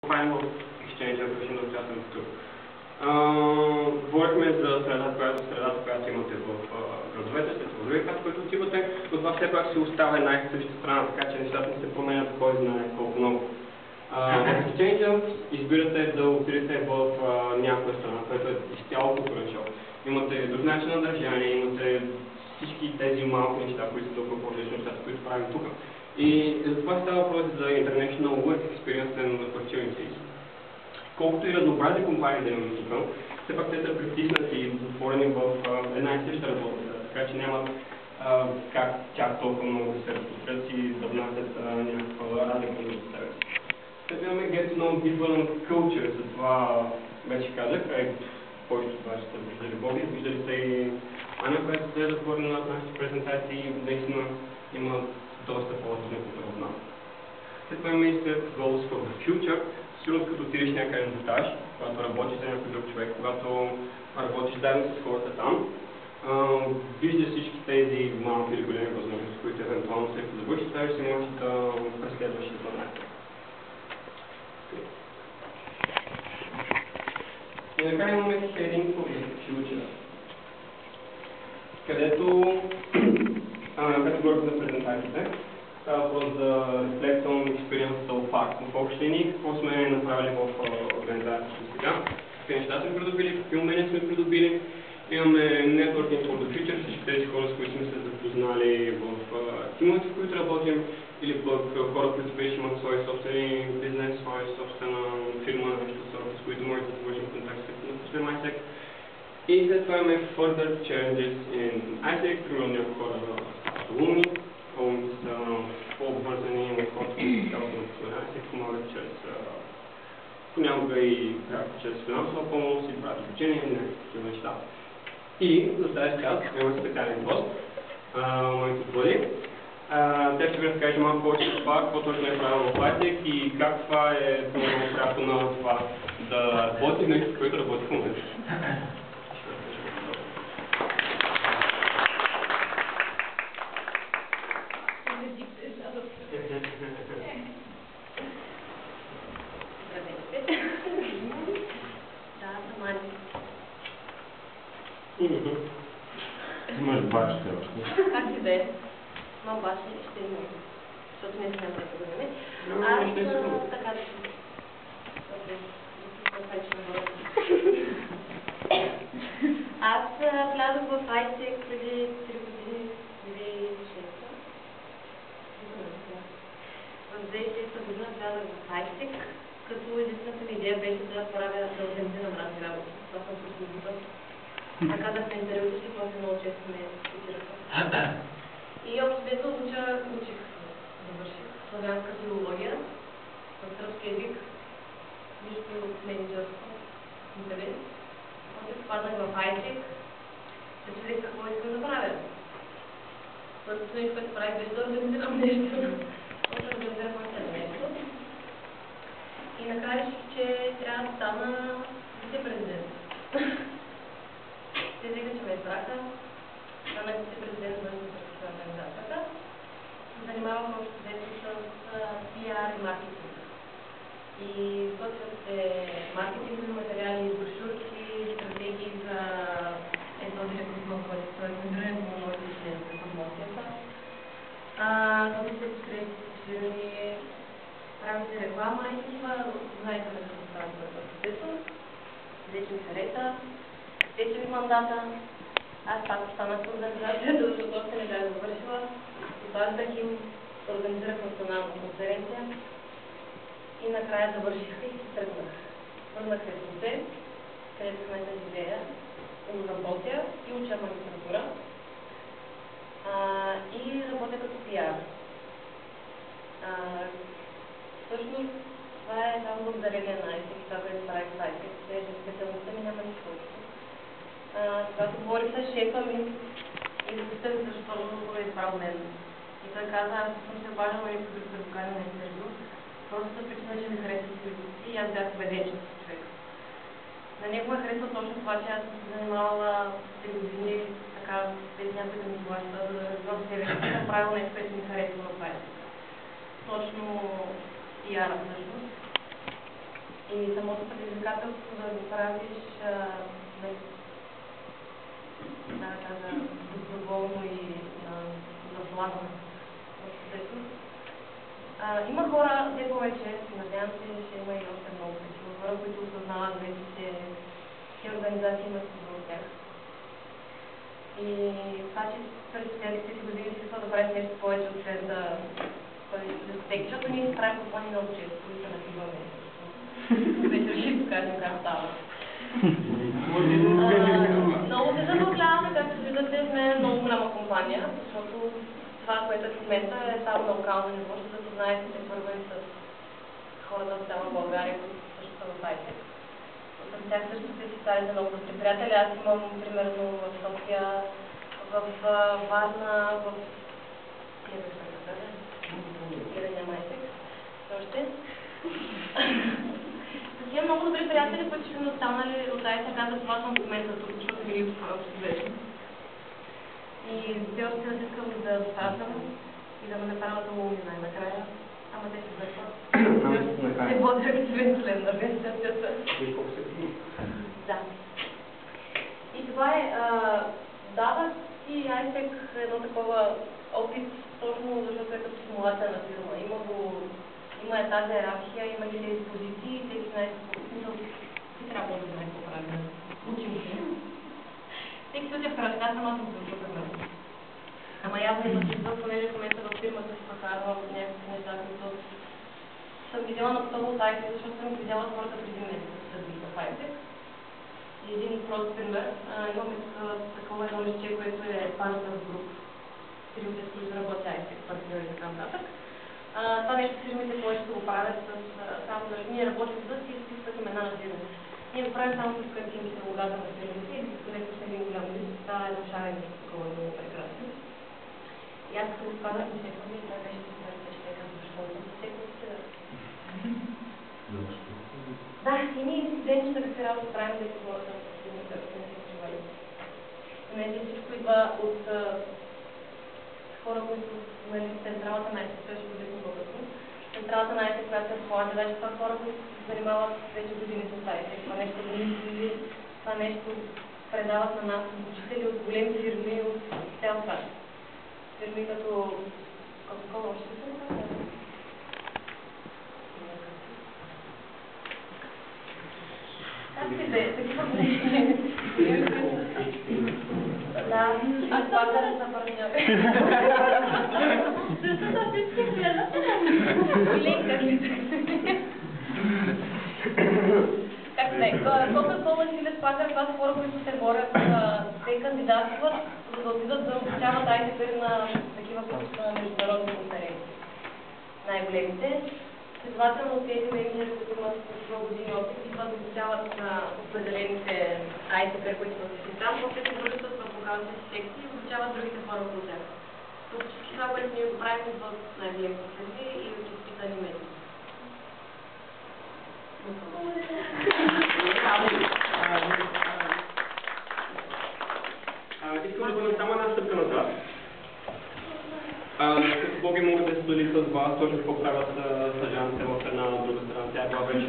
правим в Exchange, ако ще да участвам тук. Говорихме за средата, която имате в градовете, след други път, който отивате, но това все пак се оставя една и съща страна, така че нещата не се променят кой знае колко много. В Exchange избирате да отидете в някоя страна, което е изцяло културен шок. Имате друг начин на държание, имате всички тези малки неща, които са толкова по-различни нещата, които правим тук. И за това става въпрос за International Work Experience and Opportunities. Колкото и разнообразни компании да имаме тук, все пак те са притиснати и затворени в една и съща работа, така че нямат как чак толкова много да се разпрострят и да внасят някаква разлика между себе си. След имаме Get to know people and culture, за това вече казах, повечето от вас сте виждали Боби, виждали сте и Аня, която се е затворена над нашите презентации и наистина има доста по-различна култура от нас. След това имаме и Goals for the Future, сигурно като отидеш някъде на стаж, когато работиш за някой друг човек, когато работиш заедно с хората там, вижда всички тези малки или големи възможности, които евентуално след като завършиш, даже си можеш да преследваш и да знаете. И накрая имаме Heading for the Future, където говорихме за презентациите. Става въпрос за Reflect on Experience so far. В общи линии, какво сме направили в организацията сега, какви неща сме придобили, какви умения сме придобили. Имаме Networking for the Future, всички тези хора, с които сме се запознали в тимовете, в които работим, или пък хора, които вече имат свои собствени бизнес, своя собствена фирма, нещо с които може да завършим контакт с напуснем ISEC. И след това имаме Further Challenges in ISEC, примерно някои хора стават умни, са по-обвързани от хората, които стават на ISEC, помагат чрез понякога и чрез финансова помощ и правят обучение и някакви такива неща. И за тази част имаме специален гост, моето Бъди. Тя ще ви разкаже малко повече за това, какво точно е правил в ISEC и как това е помогнало пряко на това да работи в нещо, което работи в момента. Имаш бачите още. Как си да е? Мам бачи ще има. Защото не сме да подадем. Аз така да си. Аз влязох в ISEC преди 3 години, 2006. В 2006 година влязох в ISEC, като единствената ми идея беше да правя да организирам разни работи. Това съм проследила. Така да сме интервюто си, после много често ме цитираха. И общо взето учих, завърших славянска филология, на сръбски език, нищо менеджерство, интерес. После попаднах в ISEC, се чудех какво искам да правя. Първото нещо, което правих, беше да организирам нещо. После организирам още нещо. И накрая реших, че трябва да стана вице-президент. Те взеха, че ме избраха, станах вице-президент на организацията. Занимавам общо взето с PR и маркетинг. И готвят се маркетингови материали, брошурки, стратегии за този рекрутмент, който е организирането на новите членове в промоцията. Готвят се посредствени, прави се реклама и това знаете да се става в процеса. Вече ми хареса. Вече ми мандата. Аз пак останах в организацията, защото още не бях завършила. Обаждах им, организирах национална конференция и накрая завърших и се тръгнах. Върнах се в Русе, където в момента живея, работя и уча магистратура. И работя като PR. Всъщност, това е само благодарение на ISEC, това, което правих в ISEC, защото специалността ми няма нищо общо. Когато говорих с шефа ми и запитах защо го е избрал мен. И той каза, аз съм се обаждала на някой друг да поканя на интервю, просто за причина, че ми харесва си и аз бях убеден човек. На него ме харесва точно това, че аз съм се занимавала 3 години така, без някой да ми плаща, да развивам себе си и съм правила нещо, което ми харесва в ISEC. Точно PR-а всъщност. И самото предизвикателство да го правиш да кажа, доброволно и заплатно. Има хора, не повече, надявам се, ще има и още много такива хора, които осъзнават вече, че тези организации имат смисъл от тях. И това, че през следващите си години си искал да правиш нещо повече от след дискотеки, защото ние си правим купони много често и се напиваме. Вече ще ви покажем как става. Много се забавляваме, както виждате, сме много голяма компания, защото това, което е в момента, е само на локално ниво, за да знаете, че вървим с хората от цяла България, които също са в ITEC. С тях също сте си стали за много добри приятели. Аз имам, примерно, в София, в Варна, в Кира няма ITEC, още. Имам много добри приятели, които са ми останали от ITEC, аз за това съм в момента тук, защото ми липсва общо вече. И все още не искам да спазвам и да ме направят да умни най-накрая. Ама те се вършат. Те бъдат активен член на организацията. Да. И това е, давах си ITEC едно такова опит, точно защото е като симулация на филма. Има е тази иерархия, има ги тези позиции и всеки знае какво смисъл. Ти трябва да знаеш какво прави. Учим се. Всеки път е в крачка, сама съм се учил примерно. Ама явно има смисъл, понеже в момента в фирмата си прокарвам някакви неща, които съм видяла на много от ITEC, защото съм видяла хората преди мен, които са били в ITEC. И един прост пример, имаме такова едно листче, което е партнер груп, фирмите, с които работя ITEC, партньори и така нататък. Това нещо фирмите повечето го правят с само ние работим с и изписват имена на фирмите. Ние го правим само с картинките на логата на фирмите и като леко с един голям лист, това е едно шарено такова много прекрасно. И аз като го спадах на секунди и това беше супер впечатлен, защото съм секунди да. Да, и ние инцидентите да се работа правим да хората с фирмите, ако не се преживали. Понеже всичко идва от хора, които централата на ITEC, ще бъде по-късно. Централата на ITEC, която е ръководна, вече това хора, които се занимават вече години с ITEC. Това нещо мисли, това нещо предават на нас учители от големи фирми от цял свят. Фирми като Coca-Cola, още се казва? Как си да е? Такива големи. Да, а това да са партньори. Също да всички гледат. Ленка ли? Как да е? Coca-Cola и Hewlett Packard, това са хора, които се борят, те кандидатстват, за да отидат да обучават ITEC на такива международни конференции. Най-големите. Следователно, тези менеджери, които имат такива години опит, идват да обучават на определените ITEC, които са там, после се връщат в локалните си секции и обучават другите хора от тях. Тук всички това, което ние го правим в най-големите фирми и от изпитани медии. Искам да бъдем само една стъпка назад. Като Боги могат да се сподели с вас точно какво правят стажантите в една друга страна. Тя е била вече